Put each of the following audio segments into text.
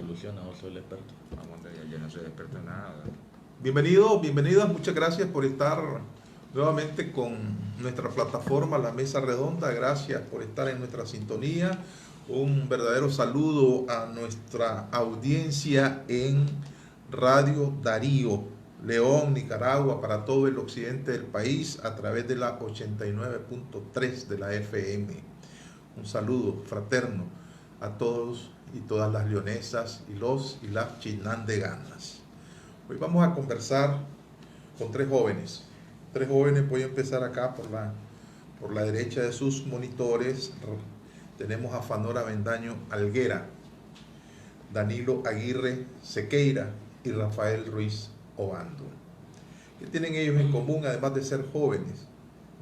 soluciona, vos sos el experto. Vamos, yo no soy experto en nada. Bienvenidas, muchas gracias por estar nuevamente con nuestra plataforma La Mesa Redonda. Gracias por estar en nuestra sintonía. Un verdadero saludo a nuestra audiencia en Radio Darío, León, Nicaragua, para todo el occidente del país a través de la 89.3 de la FM. Un saludo fraterno a todos y todas las leonesas y los y las chinandeganas. Hoy vamos a conversar con tres jóvenes. Voy a empezar acá por la derecha de sus monitores. Tenemos a Fanor Avendaño Alguera, Danilo Aguirre Sequeira y Rafael Ruiz Obando. ¿Qué tienen ellos en común además de ser jóvenes?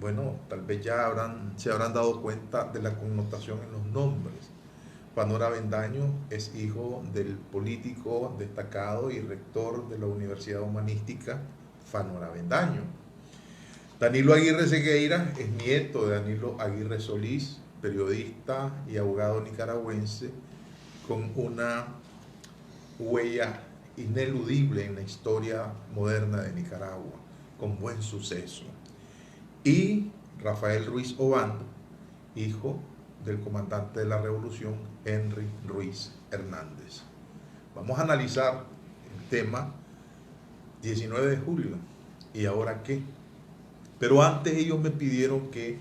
Bueno, tal vez ya se habrán dado cuenta de la connotación en los nombres. Fanor Avendaño es hijo del político destacado y rector de la Universidad Humanística, Fanor Avendaño. Danilo Aguirre Sequeira es nieto de Danilo Aguirre Solís, periodista y abogado nicaragüense, con una huella ineludible en la historia moderna de Nicaragua, con buen suceso. Y Rafael Ruiz Obando, hijo del comandante de la Revolución, Henry Ruiz Hernández. Vamos a analizar el tema 19 de julio. ¿Y ahora qué? Pero antes ellos me pidieron que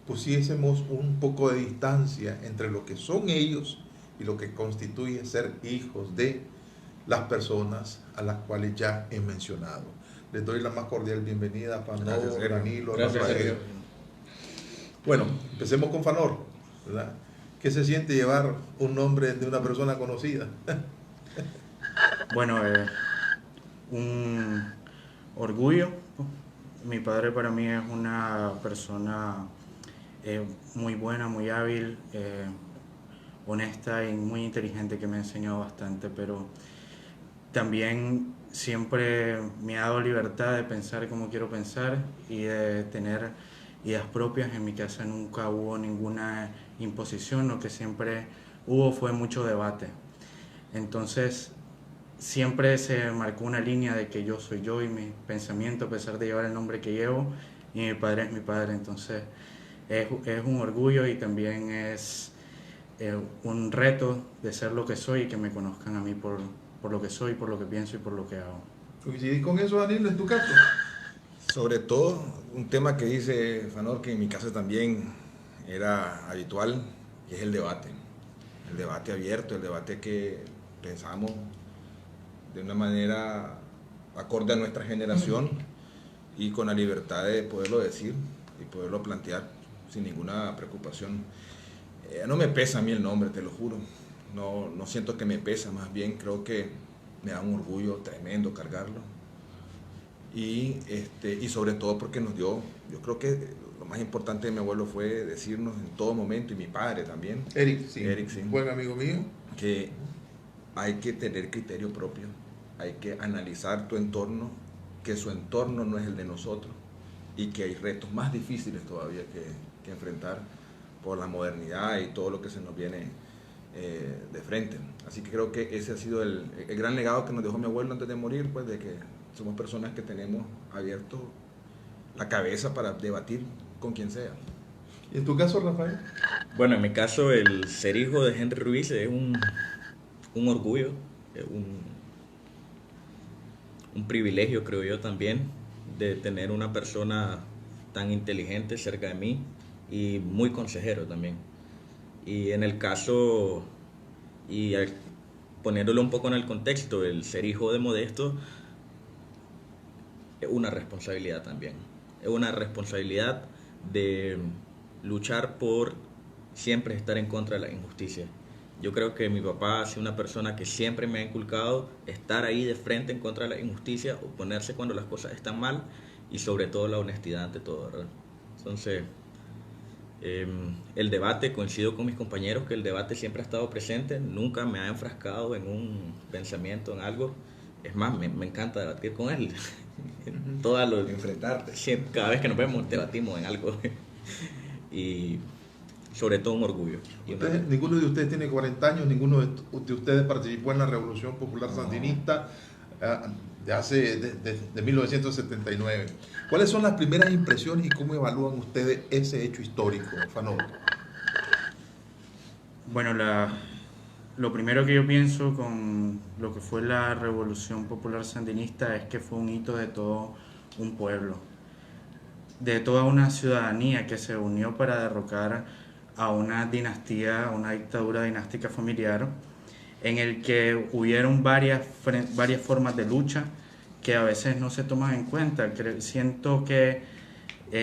pusiésemos un poco de distancia entre lo que son ellos y lo que constituye ser hijos de las personas a las cuales ya he mencionado. Les doy la más cordial bienvenida a Fanor, Danilo, Rafael. Bueno, empecemos con Fanor, ¿verdad? ¿Qué se siente llevar un nombre de una persona conocida? Bueno, un orgullo. Mi padre para mí es una persona muy buena, muy hábil, honesta y muy inteligente, que me ha enseñado bastante, pero también siempre me ha dado libertad de pensar como quiero pensar y de tener ideas propias. En mi casa nunca hubo ninguna imposición, lo que siempre hubo fue mucho debate. Entonces siempre se marcó una línea de que yo soy yo y mi pensamiento, a pesar de llevar el nombre que llevo, y mi padre es mi padre. Entonces es un orgullo y también es un reto de ser lo que soy y que me conozcan a mí por lo que soy, por lo que pienso y por lo que hago. ¿Coincidís con eso, Danilo, en tu caso? Sobre todo, un tema que dice Fanor, que en mi casa también era habitual, y es el debate. El debate abierto, el debate que pensamos de una manera acorde a nuestra generación y con la libertad de poderlo decir y poderlo plantear sin ninguna preocupación. No me pesa a mí el nombre, te lo juro. No siento que me pesa, más bien creo que me da un orgullo tremendo cargarlo. Y sobre todo porque nos dio, yo creo que lo más importante de mi abuelo fue decirnos en todo momento, y mi padre también, Eric, sí, un buen amigo mío, que hay que tener criterio propio, hay que analizar tu entorno, que su entorno no es el de nosotros y que hay retos más difíciles todavía que enfrentar por la modernidad y todo lo que se nos viene de frente. Así que creo que ese ha sido el gran legado que nos dejó mi abuelo antes de morir, pues, de que somos personas que tenemos abierto la cabeza para debatir con quien sea. ¿Y en tu caso, Rafael? Bueno, en mi caso, el ser hijo de Henry Ruiz es un orgullo, es un privilegio, creo yo también, de tener una persona tan inteligente cerca de mí y muy consejero también. Y en el caso, y poniéndolo un poco en el contexto, el ser hijo de Modesto es una responsabilidad también. Es una responsabilidad de luchar por siempre estar en contra de la injusticia. Yo creo que mi papá ha sido una persona que siempre me ha inculcado estar ahí de frente en contra de la injusticia, oponerse cuando las cosas están mal y sobre todo la honestidad ante todo, ¿verdad? Entonces, el debate, coincido con mis compañeros que el debate siempre ha estado presente, nunca me ha enfrascado en un pensamiento, en algo. Es más, me encanta debatir con él. Enfrentarte. Cada vez que nos vemos debatimos en algo. Y sobre todo un orgullo. Ninguno de ustedes tiene 40 años, ninguno de ustedes participó en la Revolución Popular Sandinista de 1979. ¿Cuáles son las primeras impresiones y cómo evalúan ustedes ese hecho histórico, Fanor? Bueno, lo primero que yo pienso con lo que fue la Revolución Popular Sandinista es que fue un hito de todo un pueblo, de toda una ciudadanía que se unió para derrocar a una dinastía, a una dictadura dinástica familiar, en el que hubieron varias formas de lucha que a veces no se toman en cuenta. Siento que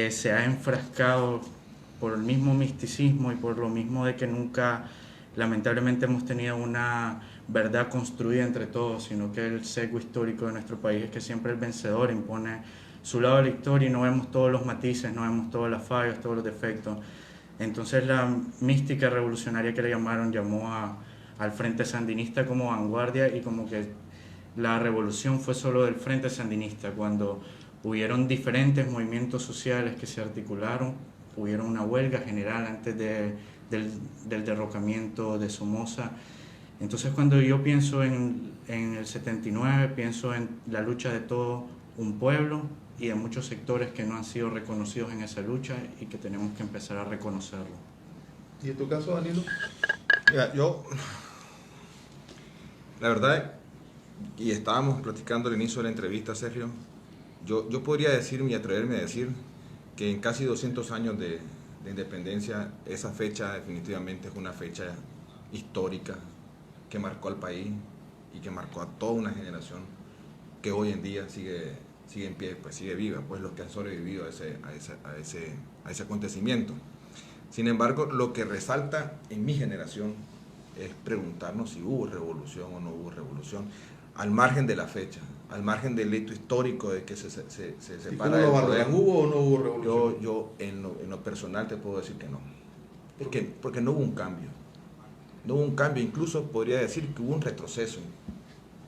se ha enfrascado por el mismo misticismo y por lo mismo de que nunca, lamentablemente, hemos tenido una verdad construida entre todos, sino que el sesgo histórico de nuestro país es que siempre el vencedor impone su lado de la historia y no vemos todos los matices, no vemos todas las fallas, todos los defectos. Entonces la mística revolucionaria que le llamaron llamó al Frente Sandinista como vanguardia, y como que la revolución fue solo del Frente Sandinista, cuando hubieron diferentes movimientos sociales que se articularon, hubieron una huelga general antes del derrocamiento de Somoza. Entonces cuando yo pienso en el 79, pienso en la lucha de todo un pueblo y de muchos sectores que no han sido reconocidos en esa lucha y que tenemos que empezar a reconocerlo. ¿Y en tu caso, Danilo? Mira, la verdad, y estábamos platicando al inicio de la entrevista, Sergio, yo podría decir y atreverme a decir que en casi 200 años de independencia, esa fecha definitivamente es una fecha histórica que marcó al país y que marcó a toda una generación que hoy en día sigue en pie, pues sigue viva, pues los que han sobrevivido a ese acontecimiento. Sin embargo, lo que resalta en mi generación es preguntarnos si hubo revolución o no hubo revolución, al margen de la fecha, al margen del hecho histórico de que se separa del poder. ¿Hubo o no hubo revolución? Yo en lo personal te puedo decir que no. Porque no hubo un cambio. No hubo un cambio, incluso podría decir que hubo un retroceso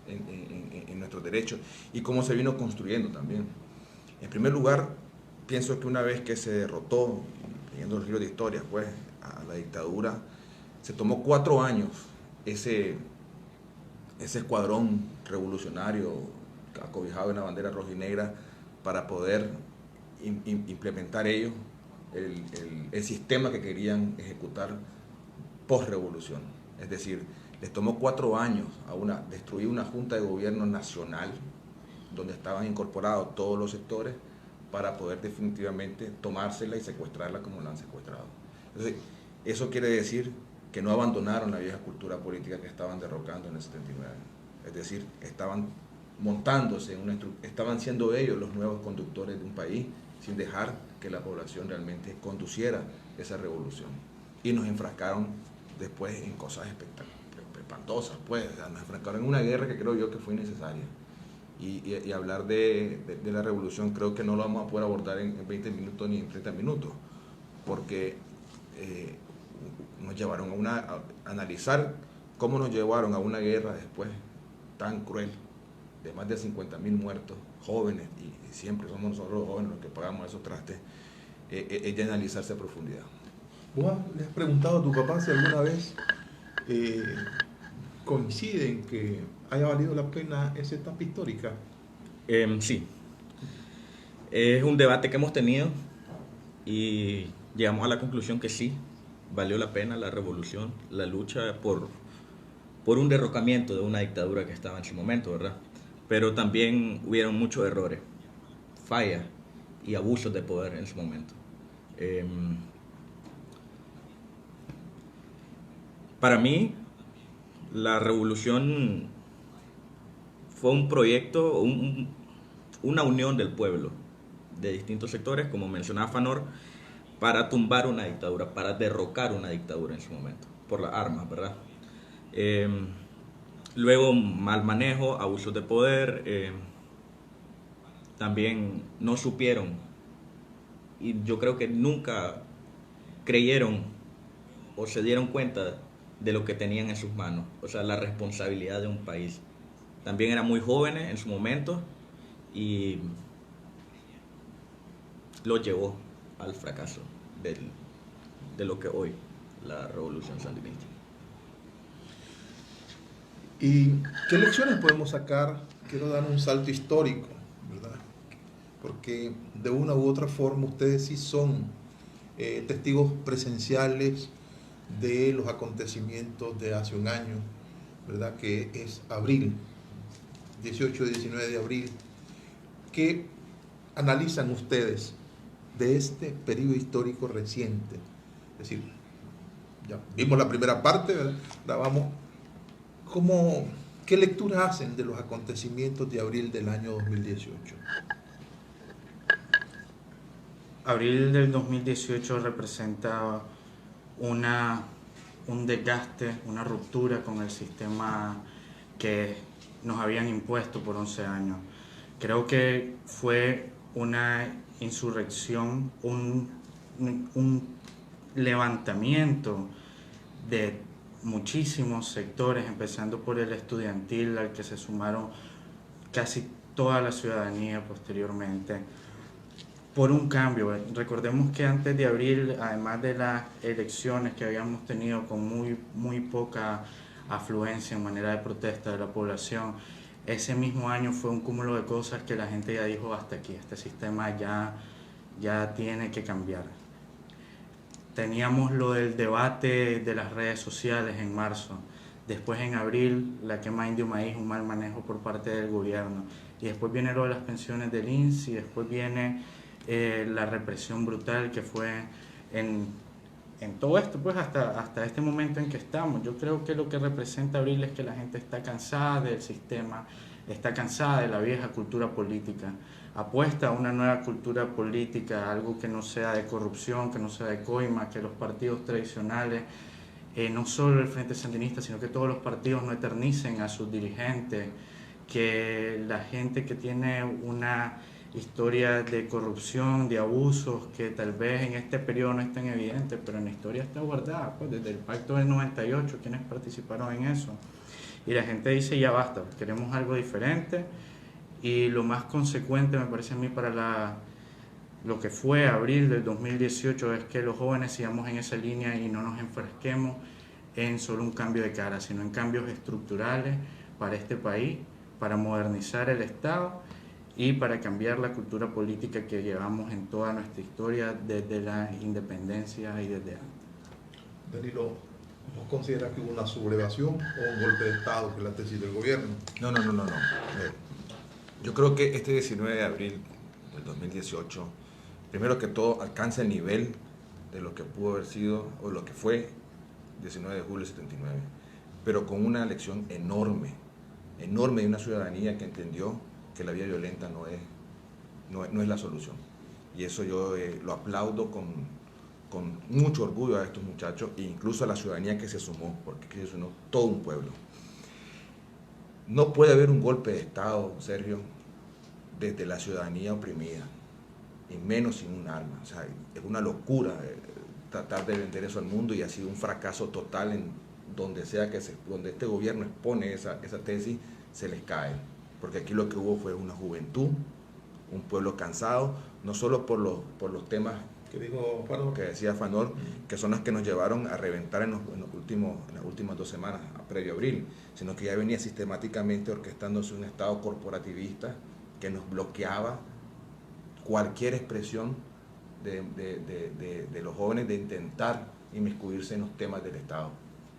en nuestros derechos y cómo se vino construyendo también. En primer lugar, pienso que una vez que se derrotó, leyendo los libros de historia, pues, a la dictadura, se tomó 4 años ese escuadrón revolucionario acobijado en la bandera roja y negra para poder implementar ellos el sistema que querían ejecutar post-revolución. Es decir, les tomó 4 años destruir una junta de gobierno nacional donde estaban incorporados todos los sectores para poder definitivamente tomársela y secuestrarla como la han secuestrado. Entonces, eso quiere decir que no abandonaron la vieja cultura política que estaban derrocando en el 79. Es decir, estaban montándose estaban siendo ellos los nuevos conductores de un país sin dejar que la población realmente conduciera esa revolución. Y nos enfrascaron después en cosas espantosas, pues. Nos enfrascaron en una guerra que creo yo que fue innecesaria. Y hablar de la revolución creo que no lo vamos a poder abordar en 20 minutos ni en 30 minutos, porque nos llevaron a analizar cómo nos llevaron a una guerra después tan cruel, de más de 50.000 muertos, jóvenes, y siempre somos nosotros los jóvenes los que pagamos esos trastes, es de analizarse a profundidad. ¿Vos le has preguntado a tu papá si alguna vez coincide en que haya valido la pena esa etapa histórica? Sí. Es un debate que hemos tenido y llegamos a la conclusión que sí, valió la pena la revolución, la lucha por un derrocamiento de una dictadura que estaba en su momento, ¿verdad? Pero también hubieron muchos errores, fallas y abusos de poder en su momento. Para mí, la revolución fue un proyecto, una unión del pueblo, de distintos sectores, como mencionaba Fanor, para tumbar una dictadura, para derrocar una dictadura en su momento, por las armas, ¿verdad? Luego, mal manejo, abusos de poder, también no supieron, y yo creo que nunca creyeron o se dieron cuenta de lo que tenían en sus manos, o sea, la responsabilidad de un país. También eran muy jóvenes en su momento y lo llevó al fracaso de lo que hoy la revolución sandinista. ¿Y qué lecciones podemos sacar? Quiero dar un salto histórico, ¿verdad? Porque de una u otra forma ustedes sí son testigos presenciales de los acontecimientos de hace un año, ¿verdad? Que es abril, 18-19 de abril. ¿Qué analizan ustedes de este periodo histórico reciente? Es decir, ya vimos la primera parte, ¿verdad? Ahora vamos, ¿qué lectura hacen de los acontecimientos de abril del año 2018? Abril del 2018 representa un desgaste, una ruptura con el sistema que nos habían impuesto por 11 años. Creo que fue una insurrección, un levantamiento de muchísimos sectores, empezando por el estudiantil, al que se sumaron casi toda la ciudadanía posteriormente, por un cambio. Recordemos que antes de abril, además de las elecciones que habíamos tenido con muy poca afluencia en manera de protesta de la población, ese mismo año fue un cúmulo de cosas que la gente ya dijo: hasta aquí, este sistema ya tiene que cambiar. Teníamos lo del debate de las redes sociales en marzo, después en abril la quema indio maíz, un mal manejo por parte del gobierno, y después viene lo de las pensiones del INSS, y después viene la represión brutal que fue en todo esto, pues hasta este momento en que estamos. Yo creo que lo que representa abril es que la gente está cansada del sistema, está cansada de la vieja cultura política, apuesta a una nueva cultura política, algo que no sea de corrupción, que no sea de coima, que los partidos tradicionales, no solo el Frente Sandinista, sino que todos los partidos no eternicen a sus dirigentes, que la gente que tiene una historia de corrupción, de abusos, que tal vez en este periodo no estén evidentes, pero en la historia está guardada, pues desde el pacto del 98, quienes participaron en eso. Y la gente dice: ya basta, queremos algo diferente. Y lo más consecuente, me parece a mí, para lo que fue abril del 2018 es que los jóvenes sigamos en esa línea y no nos enfrasquemos en solo un cambio de cara, sino en cambios estructurales para este país, para modernizar el Estado y para cambiar la cultura política que llevamos en toda nuestra historia desde la independencia y desde antes. Danilo, ¿no considera que hubo una sublevación o un golpe de Estado, que es la tesis del gobierno? No. Yo creo que este 19 de abril del 2018, primero que todo, alcanza el nivel de lo que pudo haber sido o lo que fue 19 de julio del 79, pero con una lección enorme de una ciudadanía que entendió que la vía violenta no es la solución. Y eso yo lo aplaudo con mucho orgullo a estos muchachos e incluso a la ciudadanía que se sumó, porque se sumó todo un pueblo. No puede haber un golpe de Estado, Sergio, desde la ciudadanía oprimida, y menos sin un arma. O sea, es una locura tratar de vender eso al mundo, y ha sido un fracaso total en donde sea donde este gobierno expone esa tesis, se les cae. Porque aquí lo que hubo fue una juventud, un pueblo cansado, no solo por los temas ¿Qué dijo Fanor? que decía Fanor, que son los que nos llevaron a reventar en las últimas 2 semanas, previo a abril, sino que ya venía sistemáticamente orquestándose un Estado corporativista que nos bloqueaba cualquier expresión de los jóvenes de intentar inmiscuirse en los temas del Estado.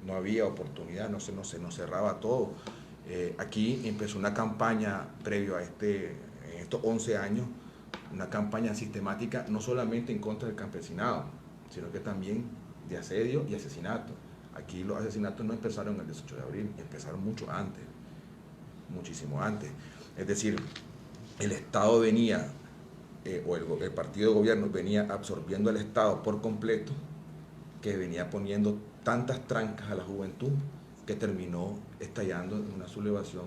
No había oportunidad, no se nos cerraba todo. Aquí empezó una campaña previo a estos 11 años, una campaña sistemática no solamente en contra del campesinado, sino que también de asedio y asesinato. Aquí los asesinatos no empezaron el 18 de abril, empezaron mucho antes, muchísimo antes. Es decir, el Estado venía, o el partido de gobierno venía absorbiendo al Estado por completo, que venía poniendo tantas trancas a la juventud que terminó estallando en una sublevación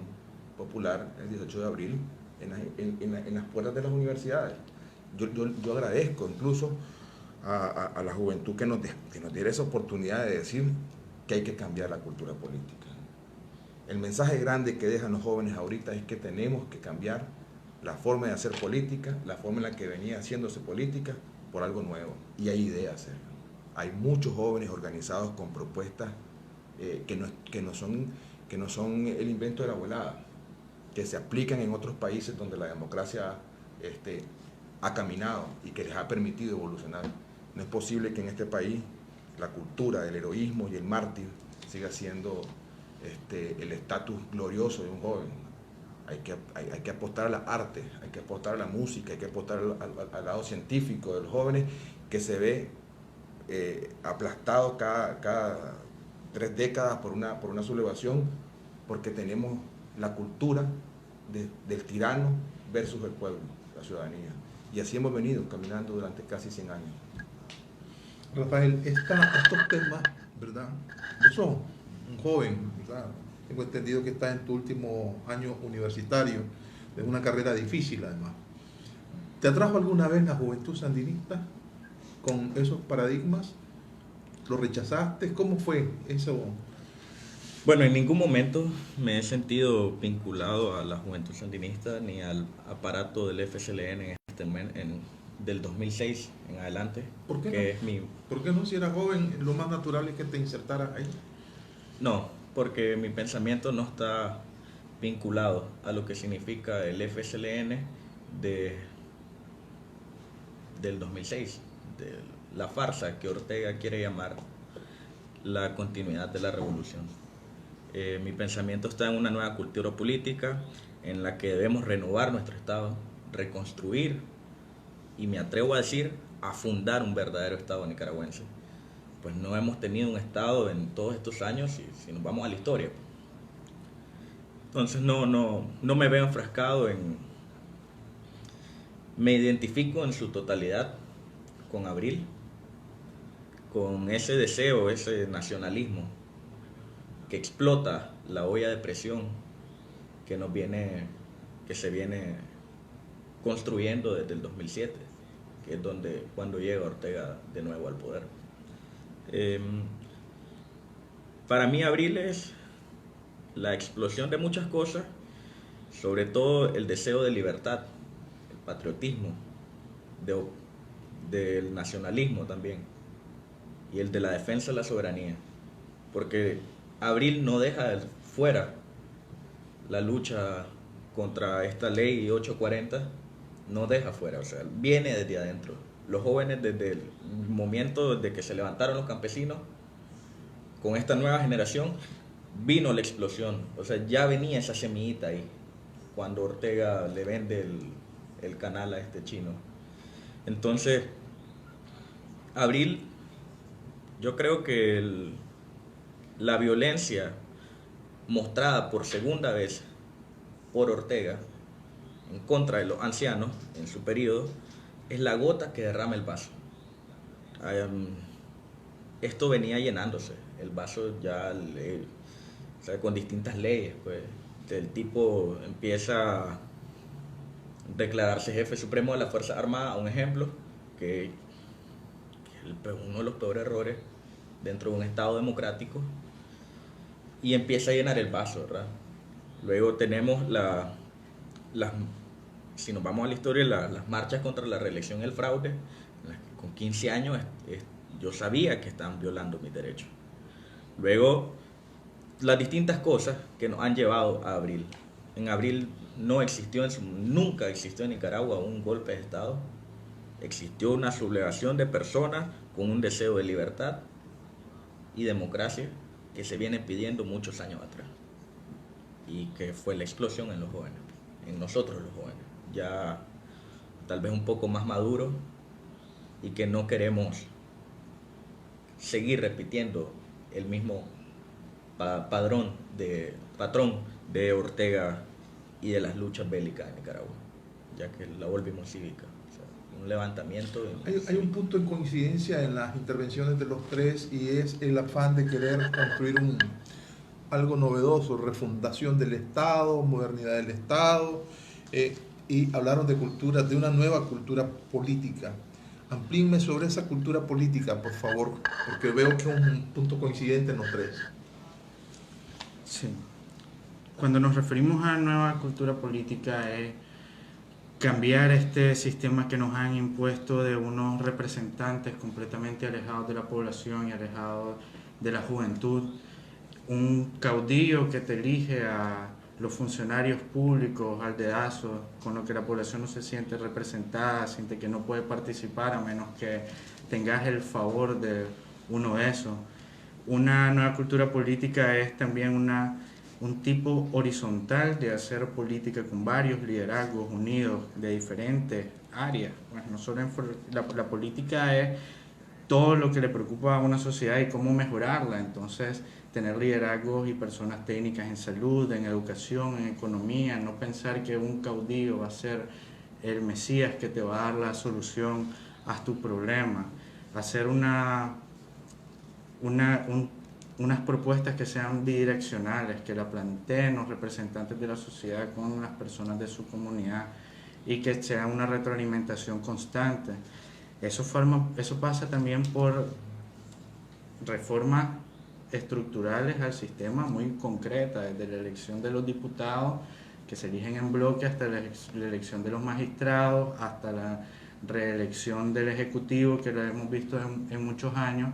popular el 18 de abril en las puertas de las universidades. Yo agradezco incluso a la juventud que nos diera esa oportunidad de decir que hay que cambiar la cultura política. El mensaje grande que dejan los jóvenes ahorita es que tenemos que cambiar la forma de hacer política, la forma en la que venía haciéndose política, por algo nuevo. Y hay ideas, Sergio. Hay muchos jóvenes organizados con propuestas que no son el invento de la abuelada, que se aplican en otros países donde la democracia ha caminado y que les ha permitido evolucionar. No es posible que en este país la cultura del heroísmo y el mártir siga siendo el estatus glorioso de un joven. Hay que apostar a las artes, hay que apostar a la música, hay que apostar al lado científico de los jóvenes, que se ve aplastado cada 3 décadas por una sublevación, porque tenemos la cultura del tirano versus el pueblo, la ciudadanía. Y así hemos venido caminando durante casi 100 años. Rafael, estos temas, ¿verdad? Vos sos un joven, ¿verdad? Tengo entendido que estás en tu último año universitario, de una carrera difícil además. ¿Te atrajo alguna vez la juventud sandinista con esos paradigmas? ¿Lo rechazaste? ¿Cómo fue eso? Bueno, en ningún momento me he sentido vinculado a la juventud sandinista ni al aparato del FSLN del 2006 en adelante. ¿Por qué no? Que es ¿Por qué no? Si eras joven, lo más natural es que te insertaras ahí. No, porque mi pensamiento no está vinculado a lo que significa el FSLN del 2006, de la farsa que Ortega quiere llamar la continuidad de la revolución. Mi pensamiento está en una nueva cultura política en la que debemos renovar nuestro Estado, reconstruir, y me atrevo a decir, a fundar un verdadero Estado nicaragüense. Pues no hemos tenido un Estado en todos estos años, si nos vamos a la historia. Entonces no me veo enfrascado me identifico en su totalidad con Abril, con ese deseo, ese nacionalismo que explota la olla de presión que se viene construyendo desde el 2007, que es cuando llega Ortega de nuevo al poder. Para mí Abril es la explosión de muchas cosas, sobre todo el deseo de libertad, el patriotismo, del nacionalismo también, y el de la defensa de la soberanía, porque Abril no deja fuera la lucha contra esta ley 840, no deja fuera, o sea, viene desde adentro. Los jóvenes desde el momento de que se levantaron los campesinos, con esta nueva generación, vino la explosión, o sea, ya venía esa semillita ahí, cuando Ortega le vende el canal a este chino. Entonces, Abril, yo creo que la violencia mostrada por segunda vez por Ortega en contra de los ancianos en su periodo es la gota que derrama el vaso. Esto venía llenándose, el vaso ya o sea, con distintas leyes, pues el tipo empieza a declararse jefe supremo de la Fuerza Armada, un ejemplo, que es uno de los peores errores dentro de un Estado democrático, y empieza a llenar el vaso, ¿verdad? Luego tenemos si nos vamos a la historia, las marchas contra la reelección y el fraude, en las que con 15 años yo sabía que estaban violando mis derechos. Luego, las distintas cosas que nos han llevado a Abril. En Abril nunca existió en Nicaragua un golpe de Estado. Existió una sublevación de personas con un deseo de libertad y democracia que se viene pidiendo muchos años atrás, y que fue la explosión en los jóvenes, en nosotros los jóvenes, ya tal vez un poco más maduros, y que no queremos seguir repitiendo el mismo patrón de Ortega y de las luchas bélicas en Nicaragua, ya que la volvimos cívica. O sea, un levantamiento. Hay un punto en coincidencia en las intervenciones de los tres, y es el afán de querer construir algo novedoso, refundación del Estado, modernidad del Estado, y hablaron de cultura, de una nueva cultura política. Amplíenme sobre esa cultura política, por favor, porque veo que es un punto coincidente en los tres. Sí. Cuando nos referimos a nueva cultura política es cambiar este sistema que nos han impuesto de unos representantes completamente alejados de la población y alejados de la juventud, un caudillo que te elige a los funcionarios públicos al dedazo, con lo que la población no se siente representada, siente que no puede participar a menos que tengas el favor de uno de esos. Una nueva cultura política es también un tipo horizontal de hacer política con varios liderazgos unidos de diferentes áreas. Bueno, no solo la política es todo lo que le preocupa a una sociedad y cómo mejorarla. Entonces, tener liderazgos y personas técnicas en salud, en educación, en economía, no pensar que un caudillo va a ser el Mesías que te va a dar la solución a tu problema. Hacer unas propuestas que sean bidireccionales, que la planteen los representantes de la sociedad con las personas de su comunidad y que sea una retroalimentación constante. Eso pasa también por reformas estructurales al sistema muy concretas, desde la elección de los diputados que se eligen en bloque hasta la elección de los magistrados, hasta la reelección del Ejecutivo, que lo hemos visto en muchos años,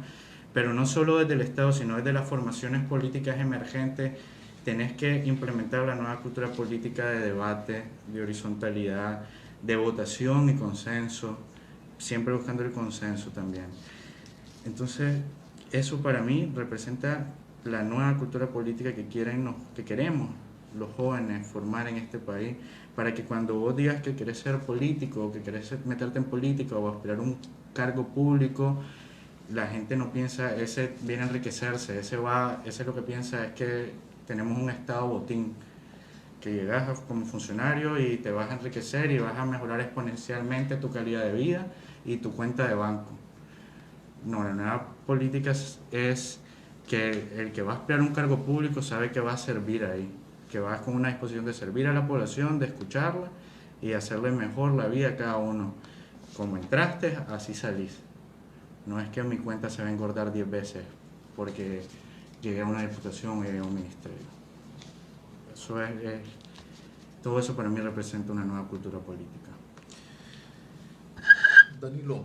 pero no solo desde el Estado, sino desde las formaciones políticas emergentes. Tenés que implementar la nueva cultura política de debate, de horizontalidad, de votación y consenso, siempre buscando el consenso también. Entonces, eso para mí representa la nueva cultura política que queremos los jóvenes formar en este país, para que cuando vos digas que querés ser político, o que querés meterte en política o aspirar a un cargo público, la gente no piensa, ese viene a enriquecerse, ese lo que piensa es que tenemos un estado botín, que llegas como funcionario y te vas a enriquecer y vas a mejorar exponencialmente tu calidad de vida y tu cuenta de banco. No, la nueva política es que el que va a aspirar a un cargo público sabe que va a servir ahí, que vas con una disposición de servir a la población, de escucharla y hacerle mejor la vida a cada uno. Como entraste, así salís. No es que mi cuenta se va a engordar 10 veces porque llegué a una diputación o llegué a un ministerio. Todo eso para mí representa una nueva cultura política. Danilo,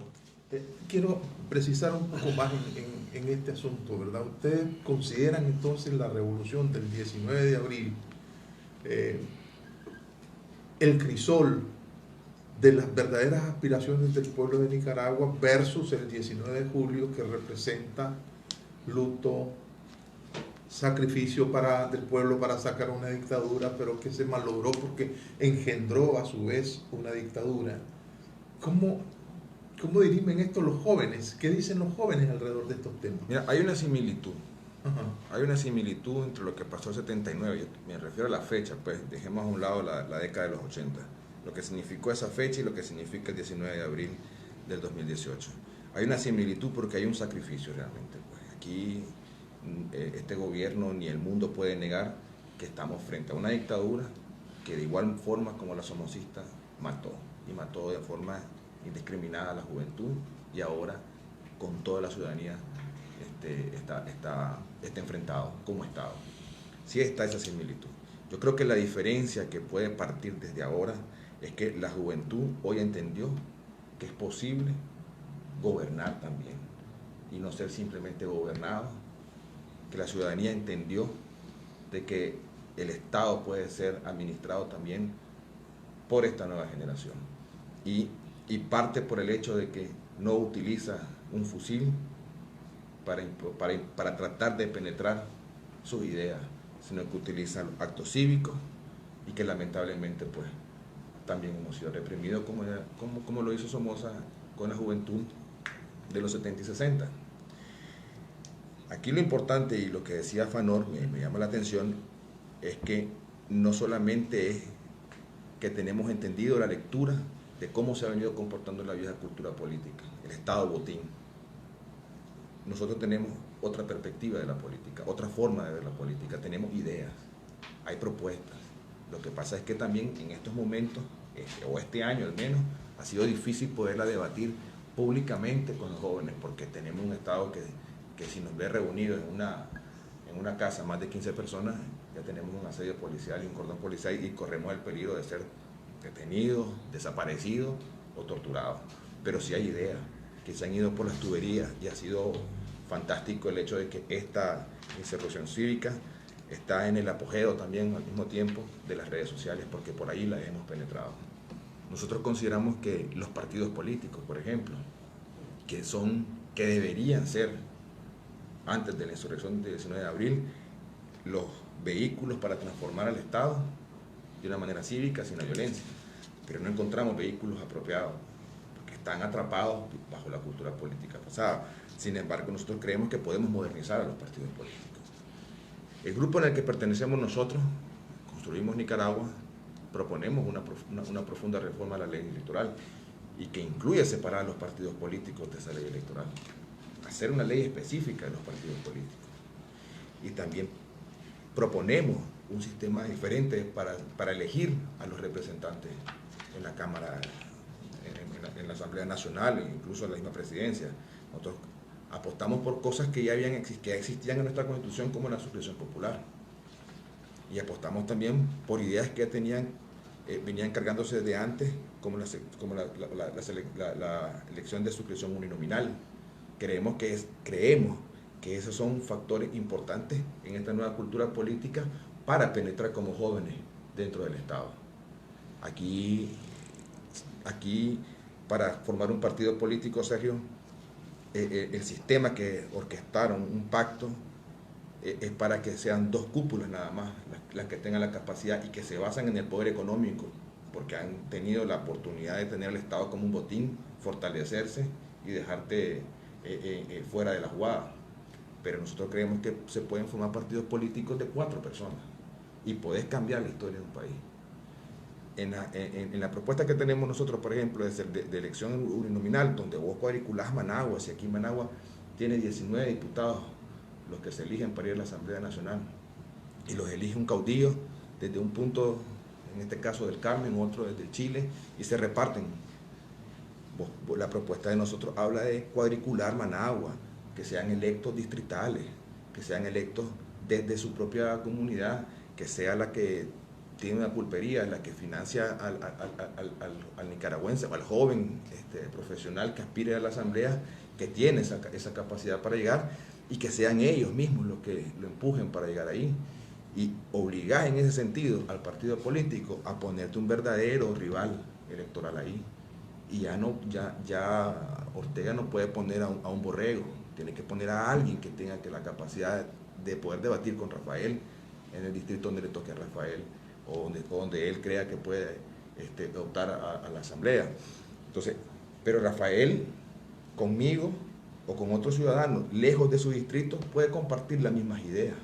quiero precisar un poco más en este asunto, ¿verdad? ¿Ustedes consideran entonces la revolución del 19 de abril el crisol de las verdaderas aspiraciones del pueblo de Nicaragua versus el 19 de julio, que representa luto, sacrificio del pueblo para sacar una dictadura, pero que se malogró porque engendró a su vez una dictadura? ¿Cómo dirimen esto los jóvenes? ¿Qué dicen los jóvenes alrededor de estos temas? Mira, hay una similitud. Ajá. Hay una similitud entre lo que pasó en 79, yo me refiero a la fecha, pues dejemos a un lado la década de los 80, lo que significó esa fecha y lo que significa el 19 de abril del 2018. Hay una similitud porque hay un sacrificio realmente. Pues aquí este gobierno ni el mundo puede negar que estamos frente a una dictadura que de igual forma como la somocista mató, y mató de forma indiscriminada a la juventud, y ahora con toda la ciudadanía está enfrentado como Estado. Sí está esa similitud. Yo creo que la diferencia que puede partir desde ahora es que la juventud hoy entendió que es posible gobernar también y no ser simplemente gobernado, que la ciudadanía entendió de que el Estado puede ser administrado también por esta nueva generación, y parte por el hecho de que no utiliza un fusil para tratar de penetrar sus ideas, sino que utiliza actos cívicos, y que lamentablemente pues también hemos sido reprimidos como lo hizo Somoza con la juventud de los 70 y 60. Aquí lo importante, y lo que decía Fanor me llama la atención, es que no solamente es que tenemos entendido la lectura de cómo se ha venido comportando la vieja cultura política, el Estado botín. Nosotros tenemos otra perspectiva de la política, otra forma de ver la política, tenemos ideas, hay propuestas. Lo que pasa es que también en estos momentos, o este año al menos, ha sido difícil poderla debatir públicamente con los jóvenes, porque tenemos un Estado que si nos ve reunidos en una casa más de 15 personas, ya tenemos un asedio policial y un cordón policial, y corremos el peligro de ser detenidos, desaparecidos o torturados. Pero sí hay ideas que se han ido por las tuberías y ha sido fantástico el hecho de que esta insurrección cívica está en el apogeo también al mismo tiempo de las redes sociales, porque por ahí las hemos penetrado. Nosotros consideramos que los partidos políticos, por ejemplo, que deberían ser, antes de la insurrección del 19 de abril, los vehículos para transformar al Estado de una manera cívica, sin la violencia. Pero no encontramos vehículos apropiados, porque están atrapados bajo la cultura política pasada. Sin embargo, nosotros creemos que podemos modernizar a los partidos políticos. El grupo en el que pertenecemos nosotros, Construimos Nicaragua, proponemos una profunda reforma a la ley electoral y que incluye separar a los partidos políticos de esa ley electoral, hacer una ley específica de los partidos políticos. Y también proponemos un sistema diferente para elegir a los representantes en la Cámara, en la Asamblea Nacional e incluso en la misma presidencia. Nosotros apostamos por cosas que ya existían en nuestra Constitución, como la suscripción popular, y apostamos también por ideas que venían cargándose de antes, como la elección de suscripción uninominal. Creemos que esos son factores importantes en esta nueva cultura política para penetrar como jóvenes dentro del Estado. Aquí para formar un partido político, Sergio, el sistema que orquestaron, un pacto, es para que sean 2 cúpulas nada más las que tengan la capacidad y que se basan en el poder económico, porque han tenido la oportunidad de tener el Estado como un botín, fortalecerse y dejarte fuera de la jugada. Pero nosotros creemos que se pueden formar partidos políticos de 4 personas y podés cambiar la historia de un país. En la propuesta que tenemos nosotros, por ejemplo, de elección uninominal, donde vos cuadriculás Managua, si aquí Managua tiene 19 diputados, los que se eligen para ir a la Asamblea Nacional, y los elige un caudillo desde un punto, en este caso del Carmen, otro desde Chile, y se reparten. La propuesta de nosotros habla de cuadricular Managua, que sean electos distritales, que sean electos desde su propia comunidad, que sea la que tiene una pulpería, la que financia al nicaragüense o al joven profesional que aspire a la asamblea, que tiene esa capacidad para llegar, y que sean ellos mismos los que lo empujen para llegar ahí. Y obligar en ese sentido al partido político a ponerte un verdadero rival electoral ahí. Y ya Ortega no puede poner a un borrego, tiene que poner a alguien que tenga la capacidad de poder debatir con Rafael en el distrito donde le toque a Rafael, o donde él crea que puede optar a la asamblea. Entonces, pero Rafael, conmigo o con otros ciudadanos, lejos de su distrito, puede compartir las mismas ideas.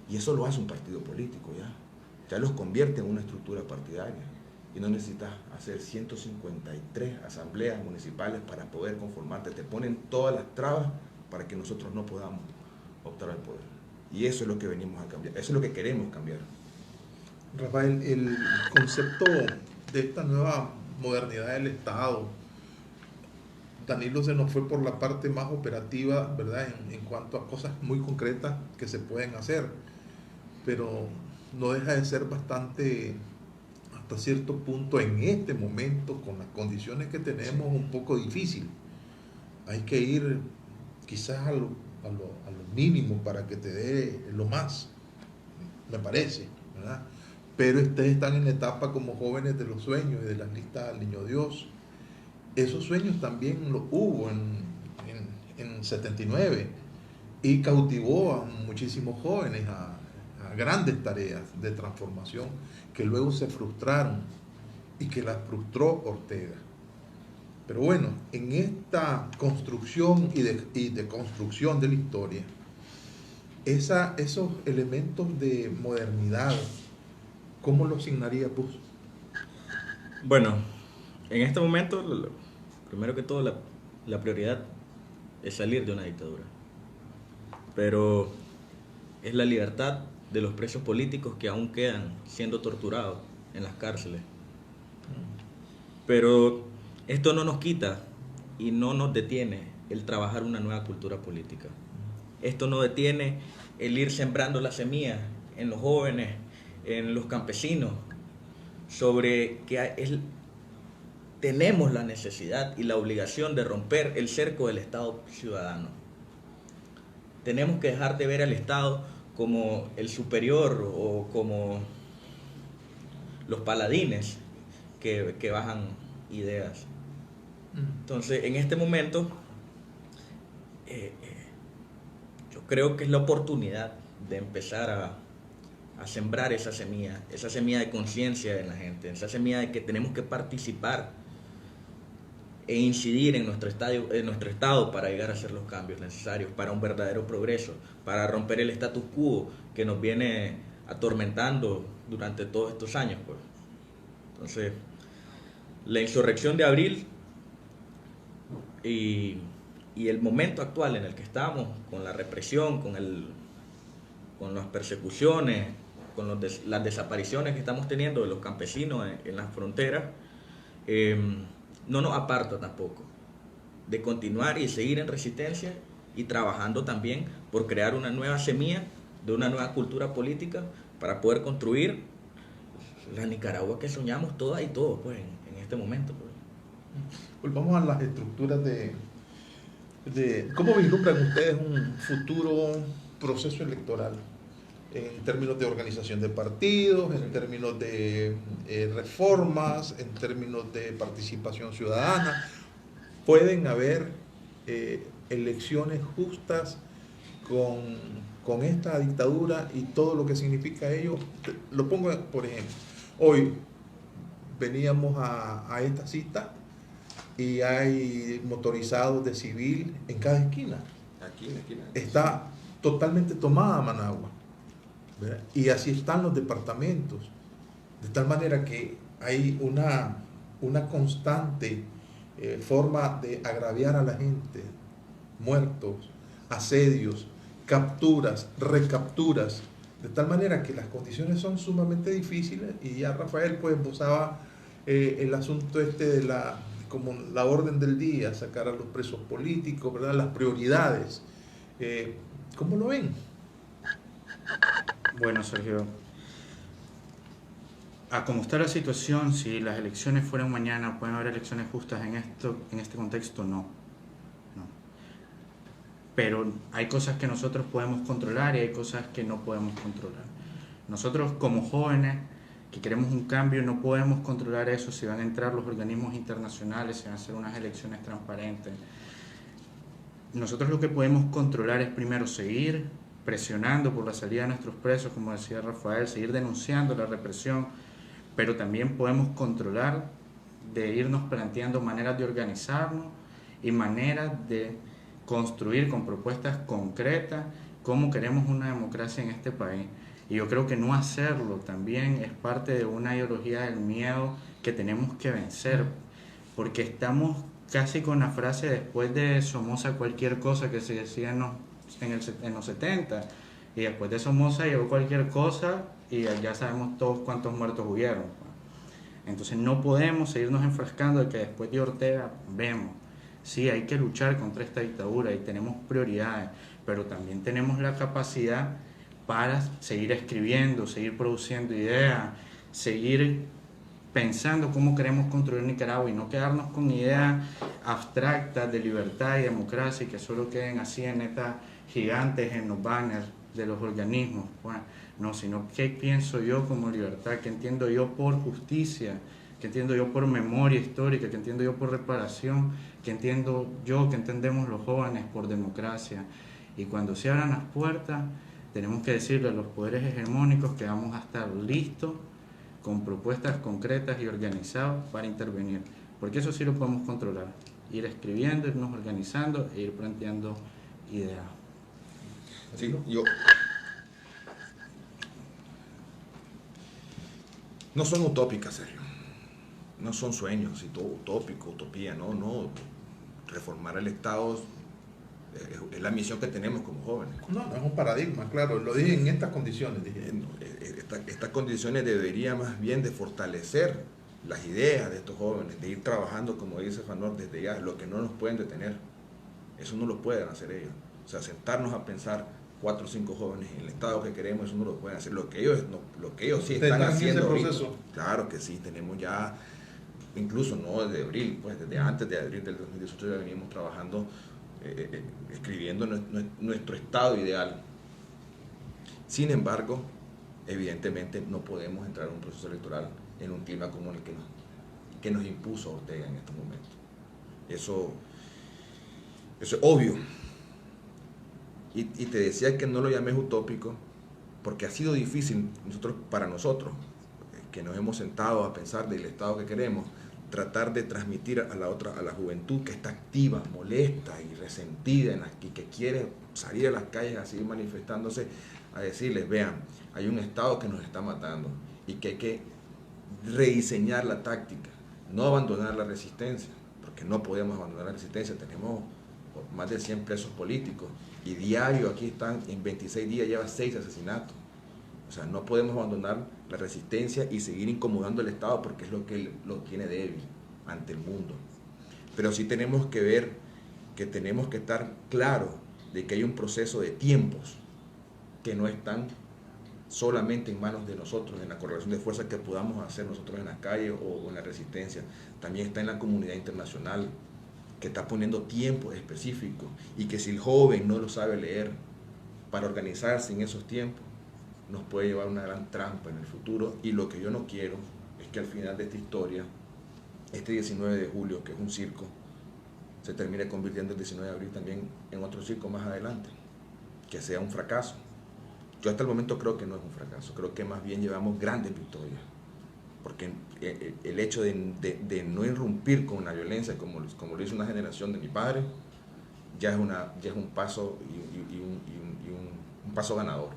Y eso lo hace un partido político ya los convierte en una estructura partidaria. Y no necesitas hacer 153 asambleas municipales para poder conformarte. Te ponen todas las trabas para que nosotros no podamos optar al poder. Y eso es lo que venimos a cambiar, eso es lo que queremos cambiar. Rafael, el concepto de esta nueva modernidad del Estado, Danilo se nos fue por la parte más operativa, ¿verdad? En cuanto a cosas muy concretas que se pueden hacer, pero no deja de ser bastante, hasta cierto punto, en este momento, con las condiciones que tenemos, un poco difícil. Hay que ir quizás a lo mínimo para que te dé lo más, me parece, ¿verdad? Pero ustedes están en la etapa como jóvenes de los sueños y de las listas al Niño Dios. Esos sueños también los hubo en 79 y cautivó a muchísimos jóvenes a grandes tareas de transformación que luego se frustraron y que las frustró Ortega. Pero bueno, en esta construcción y de construcción de la historia, esos elementos de modernidad, ¿cómo los asignarías vos? Bueno, en este momento, primero que todo, la prioridad es salir de una dictadura. Pero es la libertad de los presos políticos que aún quedan siendo torturados en las cárceles. Pero esto no nos quita y no nos detiene el trabajar una nueva cultura política. Esto no detiene el ir sembrando la semilla en los jóvenes, en los campesinos, sobre que tenemos la necesidad y la obligación de romper el cerco del Estado ciudadano. Tenemos que dejar de ver al Estado como el superior o como los paladines que bajan ideas. Entonces, en este momento, yo creo que es la oportunidad de empezar a sembrar esa semilla de conciencia en la gente, esa semilla de que tenemos que participar e incidir en nuestro estado para llegar a hacer los cambios necesarios para un verdadero progreso, para romper el status quo que nos viene atormentando durante todos estos años, pues. Entonces, la insurrección de abril y el momento actual en el que estamos, con la represión, con las persecuciones, con las desapariciones que estamos teniendo de los campesinos en las fronteras, no nos aparta tampoco de continuar y seguir en resistencia y trabajando también por crear una nueva semilla de una nueva cultura política para poder construir la Nicaragua que soñamos todas y todos, pues, en este momento, pues. Volvamos a las estructuras de cómo vislumbran ustedes un futuro proceso electoral en términos de organización de partidos, en términos de reformas, en términos de participación ciudadana. ¿Pueden haber elecciones justas con esta dictadura y todo lo que significa ello? Lo pongo por ejemplo. Hoy veníamos a esta cita y hay motorizados de civil en cada esquina. Aquí en la esquina. Está totalmente tomada Managua, ¿verdad? Y así están los departamentos, de tal manera que hay una constante forma de agraviar a la gente, muertos, asedios, capturas, recapturas, de tal manera que las condiciones son sumamente difíciles. Y ya Rafael pues esbozaba el asunto de como la orden del día, sacar a los presos políticos, ¿verdad? Las prioridades. ¿Cómo lo ven? Bueno, Sergio, a como está la situación, si las elecciones fueran mañana, ¿pueden haber elecciones justas en este contexto? No. Pero hay cosas que nosotros podemos controlar y hay cosas que no podemos controlar. Nosotros como jóvenes que queremos un cambio no podemos controlar eso, si van a entrar los organismos internacionales, si van a hacer unas elecciones transparentes. Nosotros lo que podemos controlar es primero seguir presionando por la salida de nuestros presos, como decía Rafael, seguir denunciando la represión, pero también podemos controlar de irnos planteando maneras de organizarnos y maneras de construir con propuestas concretas cómo queremos una democracia en este país. Y yo creo que no hacerlo también es parte de una ideología del miedo que tenemos que vencer, porque estamos casi con la frase después de Somoza cualquier cosa que se decía en los 70, y después de Somoza llegó cualquier cosa y ya sabemos todos cuántos muertos hubieron. Entonces no podemos seguirnos enfrascando de que después de Ortega vemos. Sí, hay que luchar contra esta dictadura y tenemos prioridades, pero también tenemos la capacidad para seguir escribiendo, seguir produciendo ideas, seguir pensando cómo queremos construir Nicaragua y no quedarnos con ideas abstractas de libertad y democracia y que solo queden así en netas gigantes en los banners de los organismos. Bueno, no, sino qué pienso yo como libertad, qué entiendo yo por justicia, qué entiendo yo por memoria histórica, qué entiendo yo por reparación, qué entiendo yo, qué entendemos los jóvenes por democracia. Y cuando se abran las puertas, tenemos que decirle a los poderes hegemónicos que vamos a estar listos con propuestas concretas y organizados para intervenir, porque eso sí lo podemos controlar, ir escribiendo, irnos organizando e ir planteando ideas. Sí, no son utópicas, Sergio, no son sueños y todo utópico, utopía, no, reformar el Estado es la misión que tenemos como jóvenes. No es un paradigma, claro, lo dije en estas condiciones. Estas condiciones deberían más bien de fortalecer las ideas de estos jóvenes, de ir trabajando, como dice Fanor, desde ya, lo que no nos pueden detener, eso no lo pueden hacer ellos. O sea, sentarnos a pensar 4 o 5 jóvenes en el estado que queremos, eso no lo pueden hacer. Lo que ellos sí ¿Ustedes están están en haciendo ese ahorita. proceso? Claro que sí, tenemos ya, incluso no desde abril, pues desde antes de abril del 2018 ya venimos trabajando, escribiendo nuestro estado ideal. Sin embargo, evidentemente no podemos entrar en un proceso electoral en un clima como el que nos impuso Ortega en estos momentos. Eso es obvio. Y te decía que no lo llames utópico porque ha sido difícil para nosotros, que nos hemos sentado a pensar del Estado que queremos, tratar de transmitir a la juventud que está activa, molesta y resentida y que quiere salir a las calles a seguir manifestándose, a decirles, vean, hay un Estado que nos está matando y que hay que rediseñar la táctica, no abandonar la resistencia, porque no podemos abandonar la resistencia. Tenemos más de 100 presos políticos y diario aquí están, en 26 días lleva 6 asesinatos. O sea, no podemos abandonar la resistencia y seguir incomodando al Estado porque es lo que lo tiene débil ante el mundo. Pero sí tenemos que ver que tenemos que estar claros de que hay un proceso de tiempos que no están solamente en manos de nosotros, en la correlación de fuerzas que podamos hacer nosotros en las calles o en la resistencia. También está en la comunidad internacional, que está poniendo tiempos específicos y que si el joven no lo sabe leer para organizarse en esos tiempos, nos puede llevar a una gran trampa en el futuro. Y lo que yo no quiero es que al final de esta historia, este 19 de julio, que es un circo, se termine convirtiendo el 19 de abril también en otro circo más adelante, que sea un fracaso. Yo hasta el momento creo que no es un fracaso, creo que más bien llevamos grandes victorias, porque el hecho de no irrumpir con la violencia como lo hizo una generación de mi padre, ya es un paso y un paso ganador.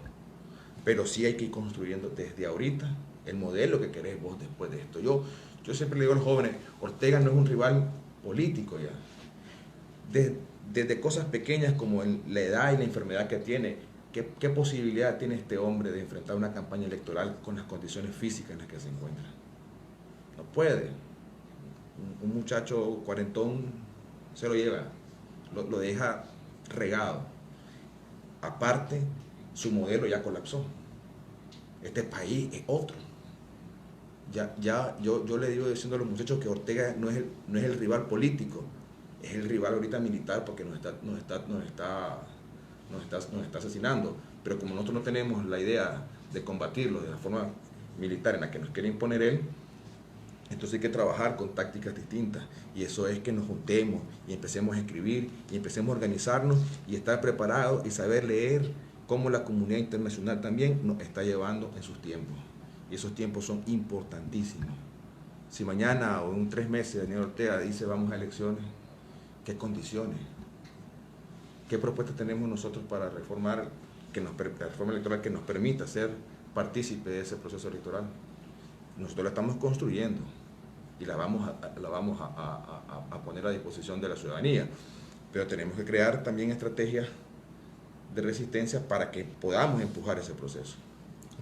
Pero sí hay que ir construyendo desde ahorita el modelo que querés vos después de esto. Yo siempre le digo a los jóvenes, Ortega no es un rival político ya. Desde cosas pequeñas como la edad y la enfermedad que tiene, ¿qué posibilidad tiene este hombre de enfrentar una campaña electoral con las condiciones físicas en las que se encuentra? No puede. Un muchacho cuarentón se lo lleva, lo deja regado. Aparte, su modelo ya colapsó. Este país es otro. Yo le digo diciendo a los muchachos que Ortega no es el rival político, es el rival ahorita militar porque nos está asesinando. Pero como nosotros no tenemos la idea de combatirlo de la forma militar en la que nos quiere imponer él, entonces hay que trabajar con tácticas distintas, y eso es que nos juntemos y empecemos a escribir y empecemos a organizarnos y estar preparados y saber leer cómo la comunidad internacional también nos está llevando en sus tiempos. Y esos tiempos son importantísimos. Si mañana o en 3 meses Daniel Ortega dice vamos a elecciones, ¿qué condiciones? ¿Qué propuestas tenemos nosotros para reformar la reforma electoral que nos permita ser partícipe de ese proceso electoral? Nosotros la estamos construyendo y la vamos a poner a disposición de la ciudadanía, pero tenemos que crear también estrategias de resistencia para que podamos empujar ese proceso.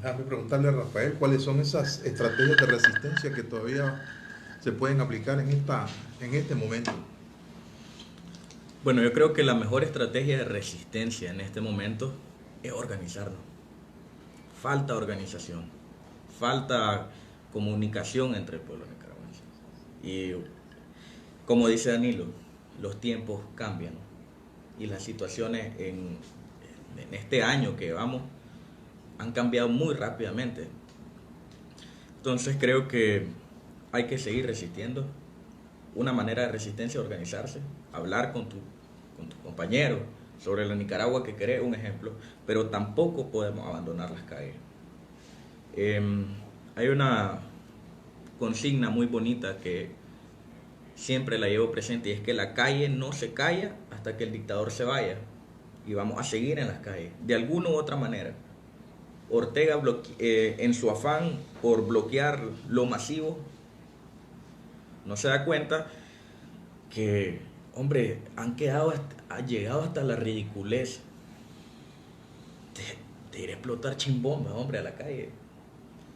Déjame preguntarle a Rafael cuáles son esas estrategias de resistencia que todavía se pueden aplicar en este momento. Bueno, yo creo que la mejor estrategia de resistencia en este momento es organizarnos. Falta organización, falta comunicación entre el pueblo nicaragüense. Y como dice Danilo, los tiempos cambian y las situaciones en este año que llevamos han cambiado muy rápidamente. Entonces creo que hay que seguir resistiendo. Una manera de resistencia es organizarse, hablar con tus compañeros sobre la Nicaragua que querés, un ejemplo, pero tampoco podemos abandonar las calles. Hay una consigna muy bonita que siempre la llevo presente, y es que la calle no se calla hasta que el dictador se vaya, y vamos a seguir en las calles de alguna u otra manera. Ortega en su afán por bloquear lo masivo no se da cuenta que, hombre, han llegado hasta la ridiculez de ir a explotar chimbombas, hombre, a la calle.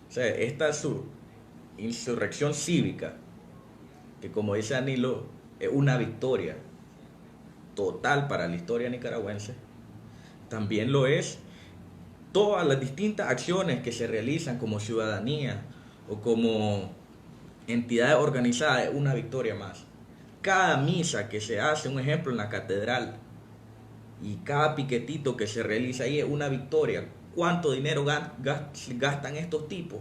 O sea, esta insurrección cívica, que como dice Danilo, es una victoria total para la historia nicaragüense, también lo es todas las distintas acciones que se realizan como ciudadanía o como entidades organizadas es una victoria más. Cada misa que se hace, un ejemplo en la catedral, y cada piquetito que se realiza ahí es una victoria. ¿Cuánto dinero gastan estos tipos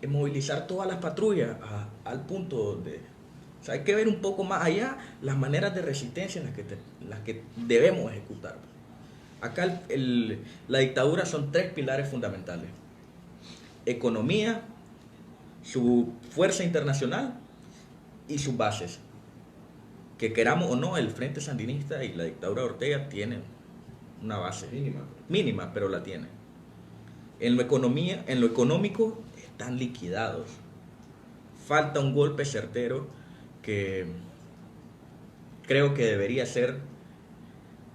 en movilizar todas las patrullas al punto donde... O sea, hay que ver un poco más allá las maneras de resistencia en las que debemos ejecutar. Acá la dictadura son 3 pilares fundamentales: economía, su fuerza internacional y sus bases. Que queramos o no, el Frente Sandinista y la dictadura de Ortega tienen una base mínima, pero la tienen. En lo económico están liquidados. Falta un golpe certero que creo que debería ser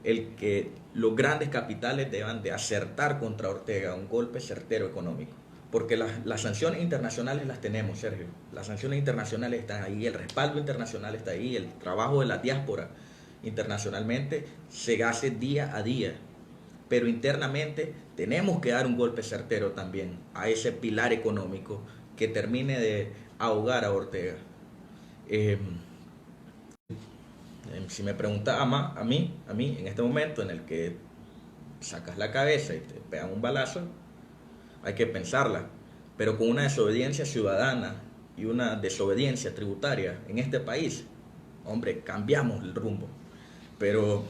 el que los grandes capitales deban de acertar contra Ortega, un golpe certero económico. Porque las sanciones internacionales las tenemos, Sergio. Las sanciones internacionales están ahí, el respaldo internacional está ahí, el trabajo de la diáspora internacionalmente se hace día a día. Pero internamente tenemos que dar un golpe certero también a ese pilar económico que termine de ahogar a Ortega. Si me preguntas a mí, en este momento en el que sacas la cabeza y te pegan un balazo, hay que pensarla, pero con una desobediencia ciudadana y una desobediencia tributaria en este país, hombre, cambiamos el rumbo. Pero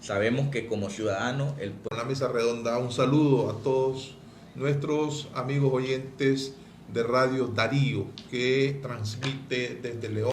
sabemos que como ciudadanos... En la mesa redonda, un saludo a todos nuestros amigos oyentes de Radio Darío, que transmite desde León.